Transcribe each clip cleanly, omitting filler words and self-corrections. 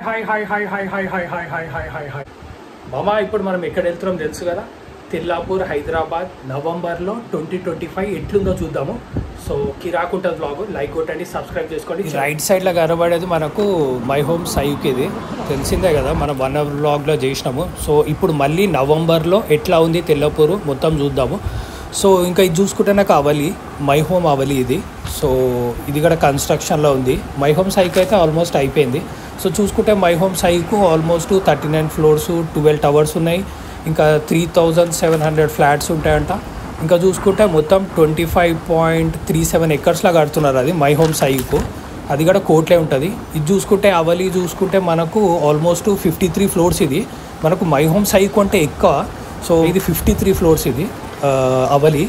Hi hi hi hi hi hi hi hi hi hi hi మామ, ఇప్పుడు మనం ఎక్కడ వెళ్తున్నాం తెలుసు కదా? తెల్లాపూర్, హైదరాబాద్. నవంబర్లో 2025 ఎట్లుందో చూద్దాము. సో కిరాకుంటుంది వ్లాగ్. లైక్ కొట్టండి, సబ్స్క్రైబ్ చేసుకోండి. రైట్ సైడ్లో కనబడేది మనకు మై హోమ్ సైక్. ఇది తెలిసిందే కదా, మనం 1 hour వ్లాగ్లో చేసినాము. సో ఇప్పుడు మళ్ళీ నవంబర్లో ఎట్లా ఉంది తెల్లాపూర్ మొత్తం చూద్దాము. సో ఇంకా ఇది చూసుకుంటే నాకు అవలి, మై హోమ్ అవలి ఇది. సో ఇది కూడా కన్స్ట్రక్షన్లో ఉంది. మై హోమ్ సైక్ అయితే ఆల్మోస్ట్ అయిపోయింది. సో చూసుకుంటే my home సైకు almost 39 floors, 12 towers ఉన్నాయి. ఇంకా 3700 ఫ్లాట్స్ ఉంటాయంట. ఇంకా చూసుకుంటే మొత్తం 25.37 acres కడుతున్నారు. అది మై హోమ్ సైకు, అది కూడా కోట్లే ఉంటుంది. ఇది చూసుకుంటే అవలి చూసుకుంటే మనకు ఆల్మోస్ట్ 53 floors. ఇది మనకు మై హోమ్ సైకు అంటే ఎక్కువ. సో ఇది 53 floors ఇది అవలి.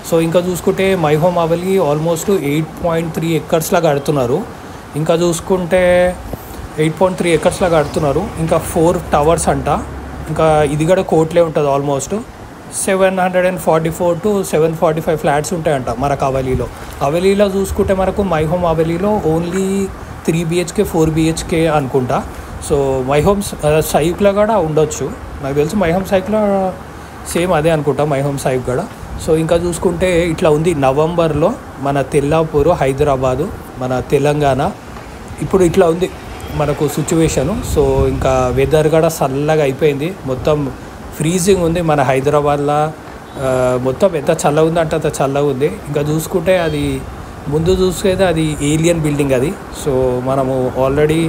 సో ఇంకా చూసుకుంటే మై హోమ్ అవలి ఆల్మోస్ట్ 8.3 acres కడుతున్నారు. ఇంకా చూసుకుంటే 8.3 acres కడుతున్నారు. ఇంకా 4 towers అంట. ఇంకా ఇది కూడా కోట్లే ఉంటుంది. ఆల్మోస్ట్ 744 to 745 ఫ్లాట్స్ ఉంటాయంట మనకు అవలీలో. అవలీలో చూసుకుంటే మనకు మై హోమ్ అవలీలో ఓన్లీ 3 BHK 4 BHK అనుకుంటా. సో మై హోమ్ సైక్లో కూడా ఉండొచ్చు, నాకు తెలుసు. మై హోమ్ సైక్లో సేమ్ అదే అనుకుంటా, మై హోమ్ సైక్ కూడా. సో ఇంకా చూసుకుంటే ఇట్లా ఉంది నవంబర్లో మన తెల్లాపూర్, హైదరాబాదు, మన తెలంగాణ. ఇప్పుడు ఇట్లా ఉంది మనకు సిచ్యువేషను. సో ఇంకా వెదర్ కూడా చల్లగా అయిపోయింది. మొత్తం ఫ్రీజింగ్ ఉంది మన హైదరాబాద్లో. మొత్తం ఎంత చల్లగా ఉంది అంటే అంత చల్లగా ఉంది. ఇంకా చూసుకుంటే అది ముందు చూసుకుంటే అది ఏలియన్ బిల్డింగ్ అది. సో మనము ఆల్రెడీ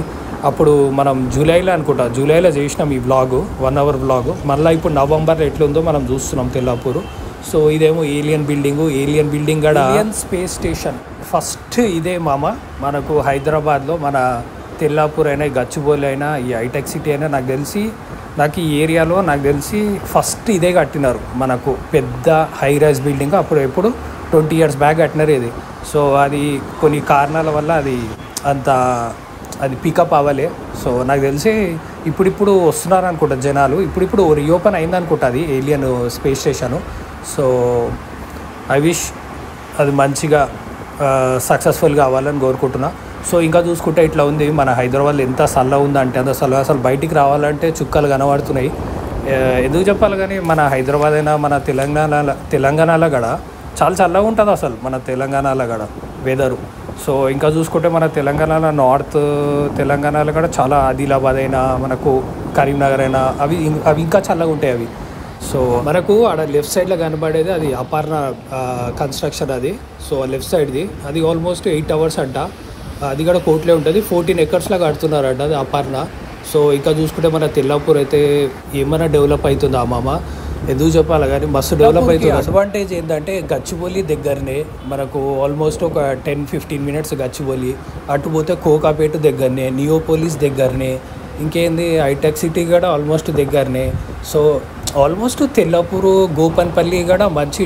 అప్పుడు మనం జూలైలో చేసినాం ఈ వ్లాగు, 1 hour వ్లాగు. మళ్ళీ ఇప్పుడు నవంబర్లో ఎట్లుందో మనం చూస్తున్నాం తెల్లాపూరు. సో ఇదేమో ఏలియన్ బిల్డింగు. ఏలియన్ బిల్డింగ్ కూడా ఏలియన్ స్పేస్ స్టేషన్ ఫస్ట్ ఇదే మామ మనకు హైదరాబాద్లో. మన తెల్లాపూర్ అయినా, గచ్చిబౌలి అయినా, ఈ హైటెక్ సిటీ అయినా, నాకు ఈ ఏరియాలో నాకు తెలిసి ఫస్ట్ ఇదే కట్టినారు మనకు. పెద్ద హై రైజ్ బిల్డింగ్ అప్పుడు ఎప్పుడు 20 years బ్యాక్ కట్టినారు ఇది. సో అది కొన్ని కారణాల వల్ల అది పికప్ అవ్వలే. సో నాకు తెలిసి ఇప్పుడు వస్తున్నారు అనుకుంటా జనాలు. ఇప్పుడు రీఓపెన్ అయింది అనుకుంటా అది alien space station. So I wish అది మంచిగా సక్సెస్ఫుల్ కావాలని కోరుకుంటున్నా. సో ఇంకా చూసుకుంటే ఇట్లా ఉంది మన హైదరాబాద్లో. ఎంత చల్లగా ఉందంటే అంత చల్లగా, అసలు బయటికి రావాలంటే చుక్కలు కనబడుతున్నాయి. ఎందుకు చెప్పాలి కానీ మన హైదరాబాద్ అయినా మన తెలంగాణలో కూడా చాలా చల్లగా ఉంటుంది అసలు, మన తెలంగాణలో కూడా వెదరు. సో ఇంకా చూసుకుంటే మన తెలంగాణలో, నార్త్ తెలంగాణలో కూడా చాలా, ఆదిలాబాద్ అయినా, మనకు కరీంనగర్ అయినా అవి ఇంకా చల్లగా ఉంటాయి అవి. సో మనకు ఆడ లెఫ్ట్ సైడ్లో కనబడేది అది అపర్ణ కన్స్ట్రక్షన్ అది. సో లెఫ్ట్ సైడ్ది అది ఆల్మోస్ట్ 8 towers అంట. అది కూడా కోట్లే ఉంటుంది. 14 acres కడుతున్నారంట అది అపర్ణ. సో ఇంకా చూసుకుంటే మన తెల్లాపూర్ అయితే ఏమైనా డెవలప్ అవుతుందా మామ? ఎందుకు చెప్పాలి కానీ మస్తు డెవలప్ అవుతుంది. అడ్వాంటేజ్ ఏంటంటే గచ్చిబౌలి దగ్గరనే మనకు ఆల్మోస్ట్ ఒక 10-15 minutes గచ్చిబౌలి. అటు పోతే కోకాపేట దగ్గరనే, నియోపోలిస్ దగ్గరనే, ఇంకేంది హైటెక్ సిటీ కూడా ఆల్మోస్ట్ దగ్గరనే. సో ఆల్మోస్ట్ తెల్లాపూరు, గోపన్పల్లి కూడా మంచి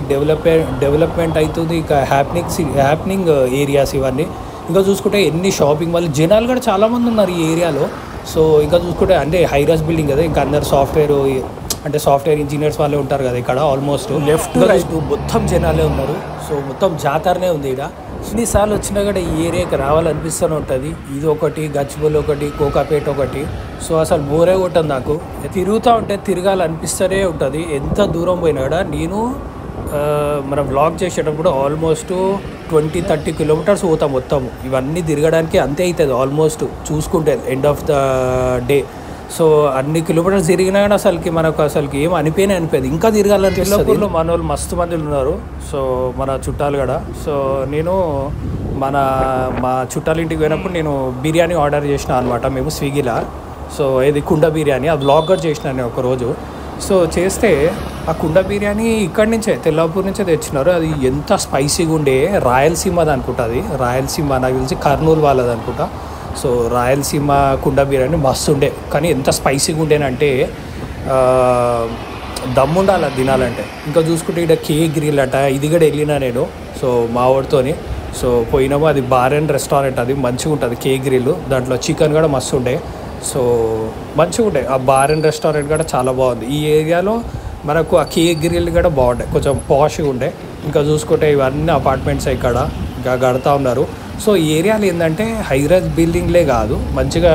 డెవలప్మెంట్ అవుతుంది. ఇక హ్యాపెనింగ్ ఏరియాస్ ఇవన్నీ. ఇంకా చూసుకుంటే ఎన్ని షాపింగ్ మాల్, జనాలు కూడా చాలామంది ఉన్నారు ఈ ఏరియాలో. సో ఇంకా చూసుకుంటే అంటే హైరాస్ బిల్డింగ్ కదా, ఇంకా అందరు సాఫ్ట్వేర్ ఇంజనీర్స్ వాళ్ళే ఉంటారు కదా ఇక్కడ. ఆల్మోస్ట్ లెఫ్ట్ రైట్ మొత్తం జనాలే ఉన్నారు. సో మొత్తం జాతరనే ఉంది ఇక్కడ. ఎన్నిసార్లు వచ్చినా కూడా ఈ ఏరియాకి రావాలనిపిస్తూనే ఉంటుంది. ఇది ఒకటి, గచ్చిబౌలి ఒకటి, కోకాపేట ఒకటి. సో అసలు బోరే కొట్టదు నాకు. తిరుగుతూ ఉంటే తిరగాలనిపిస్తూనే ఉంటుంది. ఎంత దూరం పోయినా కూడా. నేను మన వ్లాగ్ చేసేటప్పుడు ఆల్మోస్ట్ 20-30 kilometers పోతాం మొత్తము. ఇవన్నీ తిరగడానికి అంతే అవుతుంది ఆల్మోస్ట్ చూసుకుంటే end of the day. So అన్ని కిలోమీటర్స్ తిరిగినా కూడా మనకు ఏం అనిపించదు. ఇంకా తిరగాలని. తెల్లాపూర్లో మన వాళ్ళు మస్తు మంది ఉన్నారు. సో మన చుట్టాలు కూడా. సో నేను మా చుట్టాల ఇంటికి పోయినప్పుడు నేను బిర్యానీ ఆర్డర్ చేసిన అనమాట మేము స్విగ్గీలో. సో ఇది కుండ బిర్యానీ, ఆ వ్లాగ్ కూడా చేసిన నేను ఒకరోజు. సో చేస్తే ఆ కుండ బిర్యానీ ఇక్కడి నుంచే, తెల్లాపూర్ నుంచే తెచ్చినారు. అది ఎంత స్పైసీగా ఉండే. రాయలసీమది అనుకుంటా అది. రాయలసీమ నాకు తెలిసి కర్నూలు వాళ్ళది అనుకుంటా. సో రాయలసీమ కుండ బిర్యానీ మస్తు ఉండే. కానీ ఎంత స్పైసీగా ఉండేనంటే దమ్ముండాలి అది తినాలంటే. ఇంకా చూసుకుంటే ఇక్కడ గ్రిల్ అట, ఇది కూడా వెళ్ళినా నేను. సో మా వాడితోని. సో పోయినాము. అది బార్ అండ్ రెస్టారెంట్, అది మంచిగా ఉంటుంది గ్రిల్. దాంట్లో చికెన్ కూడా మస్తు ఉండే. సో మంచిగా ఉండే ఆ బార్ అండ్ రెస్టారెంట్ కూడా చాలా బాగుంది. ఈ ఏరియాలో మనకు ఆ గ్రిల్ కూడా బాగుంటాయి, కొంచెం పాష్గా ఉండే. ఇంకా చూసుకుంటే ఇవన్నీ అపార్ట్మెంట్స్ ఇక్కడ ఇంకా కడతా ఉన్నారు. సో ఈ ఏరియాలో ఏంటంటే హైరైజ్ బిల్డింగ్లే కాదు, మంచిగా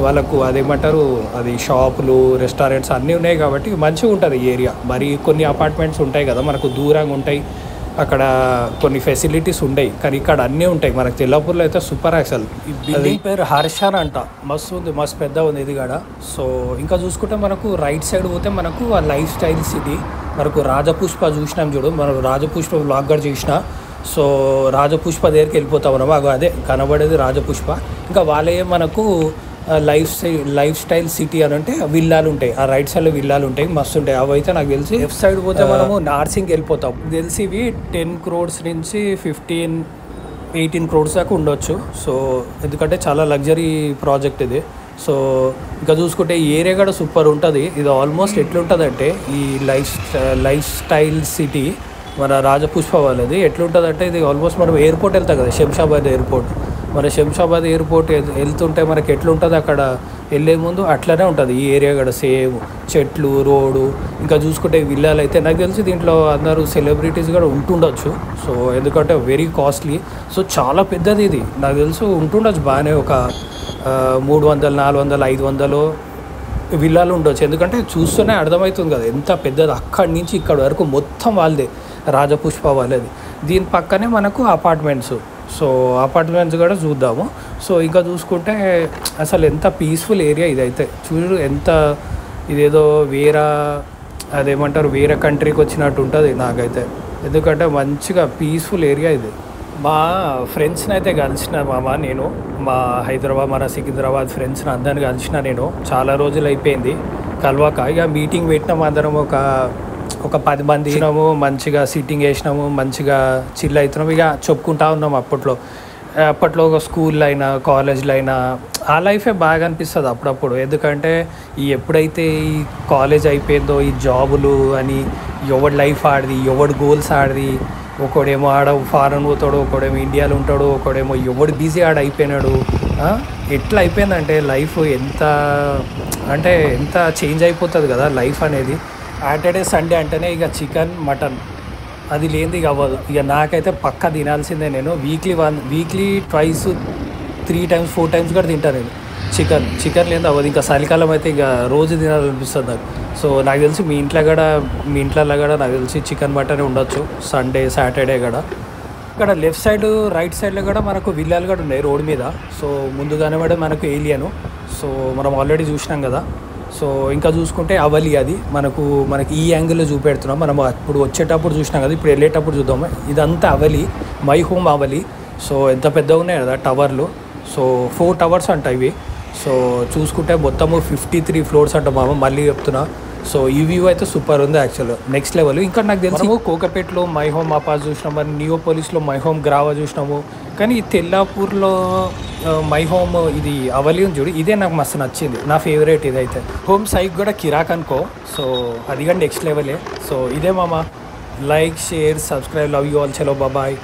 వాళ్ళకు అదేమంటారు, అది షాపులు, రెస్టారెంట్స్ అన్నీ ఉన్నాయి కాబట్టి మంచిగా ఉంటుంది ఈ ఏరియా. మరి కొన్ని అపార్ట్మెంట్స్ ఉంటాయి కదా మనకు దూరంగా ఉంటాయి, అక్కడ కొన్ని ఫెసిలిటీస్ ఉంటాయి, కానీ ఇక్కడ అన్నీ ఉంటాయి. మనకు తెల్లాపూర్లో అయితే సూపర్. అసలు ఈ బిల్డింగ్ పేరు హర్షాన్ అంట, మస్తు ఉంది, మస్తు పెద్ద ఉంది ఇది కూడా. సో ఇంకా చూసుకుంటే మనకు రైట్ సైడ్ పోతే మనకు ఆ లైఫ్ స్టైల్ సిటీ, మనకు రాజపుష్ప చూసినాం చూడు, మనం రాజపుష్ప వ్లాగ్ కూడా చూసిన. సో రాజపుష్ప దగ్గరికి వెళ్ళిపోతాం మనం, అదే కనబడేది రాజపుష్ప. ఇంకా వాళ్ళే మనకు లైఫ్ స్టైల్ సిటీ అని అంటే విల్లాలు ఉంటాయి, ఆ రైట్ సైడ్లో విల్లాలు ఉంటాయి, మస్తు ఉంటాయి. అవి అయితే నాకు తెలిసి లెఫ్ట్ సైడ్ పోతే మనము నార్సింగ్కి వెళ్ళిపోతాం. తెలిసి ఇవి 10 crores నుంచి 15-18 crores దాకా ఉండొచ్చు. సో ఎందుకంటే చాలా లగ్జరీ ప్రాజెక్ట్ ఇది. సో ఇంకా చూసుకుంటే ఈ ఏరియా కూడా సూపర్ ఉంటుంది. ఇది ఆల్మోస్ట్ ఎట్లుంటుందంటే ఈ లైఫ్ స్టైల్ సిటీ మన రాజపుష్ప వాళ్ళది ఎట్లుంటుందంటే, ఇది ఆల్మోస్ట్ మనం ఎయిర్పోర్ట్ వెళ్తాం కదా, శంషాబాద్ ఎయిర్పోర్ట్. మన శంషాబాద్ ఎయిర్పోర్ట్ వెళ్తుంటే మనకి ఎట్లుంటుంది అక్కడ వెళ్ళే ముందు అట్లనే ఉంటుంది ఈ ఏరియా కూడా సేమ్. చెట్లు, రోడ్డు, ఇంకా చూసుకుంటే విల్లాలు అయితే నాకు తెలిసి దీంట్లో అందరూ సెలబ్రిటీస్ కూడా ఉంటుండొచ్చు. సో ఎందుకంటే వెరీ కాస్ట్లీ. సో చాలా పెద్దది ఇది, నాకు తెలుసు ఉంటుండొచ్చు బాగానే ఒక 300, 400, 500 విల్లాలు ఉండొచ్చు. ఎందుకంటే చూస్తూనే అర్థమవుతుంది కదా ఎంత పెద్దది. అక్కడి నుంచి ఇక్కడ వరకు మొత్తం వాళ్ళదే, రాజపుష్ప వాళ్ళది. దీని పక్కనే మనకు అపార్ట్మెంట్స్. సో అపార్ట్మెంట్స్ కూడా చూద్దాము. సో ఇంకా చూసుకుంటే అసలు ఎంత పీస్ఫుల్ ఏరియా ఇదైతే. చూడు ఎంత, ఇదేదో అదేమంటారు వేరే కంట్రీకి వచ్చినట్టు ఉంటుంది నాకైతే. ఎందుకంటే మంచిగా పీస్ఫుల్ ఏరియా ఇది. మా ఫ్రెండ్స్ని అయితే కలిసిన నేను మా హైదరాబాద్, మన సికింద్రాబాద్ ఫ్రెండ్స్ని అందరిని కలిసిన నేను. చాలా రోజులు అయిపోయింది కలవక. ఇక మీటింగ్ పెట్టినాము అందరం, ఒక 10 మంది వేసినాము, మంచిగా సిట్టింగ్ వేసినాము, మంచిగా చిల్ అవుతున్నాము. ఇక చెప్పుకుంటా ఉన్నాము అప్పట్లో ఒక స్కూల్లో అయినా కాలేజ్లో అయినా ఆ లైఫే బాగా అనిపిస్తుంది అప్పుడప్పుడు. ఎందుకంటే ఎప్పుడైతే ఈ కాలేజ్ అయిపోయిందో ఈ జాబులు అని ఎవడి లైఫ్ ఆడిది, ఎవడి గోల్స్ ఆడిది, ఒకడేమో ఆడ ఫారెన్ పోతాడు, ఒకడేమో ఇండియాలో ఉంటాడు, ఒకడేమో ఎవడు బిజీ ఆడ అయిపోయినాడు. ఎట్లా అయిపోయిందంటే లైఫ్ ఎంత చేంజ్ అయిపోతుంది కదా లైఫ్ అనేది. సాటర్డే సండే అంటేనే ఇక చికెన్, మటన్, అది లేనిది ఇక అవ్వదు. ఇక నాకైతే పక్కా తినాల్సిందే. నేను వీక్లీ 2, 3 times, 4 times కూడా తింటాను నేను చికెన్ లేనిది అవ్వదు. ఇంకా చలికాలం అయితే ఇక రోజు తినాలనిపిస్తుంది నాకు. సో నాకు తెలిసి మీ ఇంట్లో కూడా నాకు తెలిసి చికెన్, మటన్ ఉండొచ్చు సండే, సాటర్డే కూడా. ఇక్కడ లెఫ్ట్ సైడ్, రైట్ సైడ్లో కూడా మనకు విల్లాలు కూడా ఉన్నాయి రోడ్ మీద. సో ముందుగానే కూడా మనకు ఏలియను, సో మనం ఆల్రెడీ చూసినాం కదా. సో ఇంకా చూసుకుంటే అవలి, అది మనకి ఈ యాంగిల్లో చూపెడుతున్నాం. మనం అప్పుడు వచ్చేటప్పుడు చూసినాం కదా, ఇప్పుడు వెళ్ళేటప్పుడు చూద్దాము. ఇదంతా అవలి, మై హోమ్ అవలి. సో ఎంత పెద్దగా ఉన్నాయి కదా టవర్లు. సో 4 towers అంట ఇవి. సో చూసుకుంటే మొత్తము 53 floors అంట మామ, మళ్ళీ చెప్తున్నా. సో ఈ వ్యూ అయితే సూపర్ ఉంది యాక్చువల్గా, నెక్స్ట్ లెవెల్. ఇంకా నాకు తెలిసి కోకపేటలో మై హోమ్ అపాస్ చూసినాము, మరి నియోపోలిస్లో మై హోమ్ గ్రావా చూసినాము. కానీ తెల్లాపూర్లో మై హోమ్ ఇది అవలి ఉంది చూడు, ఇదే నాకు మస్తు నచ్చింది, నా ఫేవరెట్ ఇదైతే. హోమ్ సైక్ కూడా కిరాక్ అనుకో. సో అది కానీ నెక్స్ట్ లెవెలే. సో ఇదే మామ, like, share, subscribe, love you all, చలో బాయ్.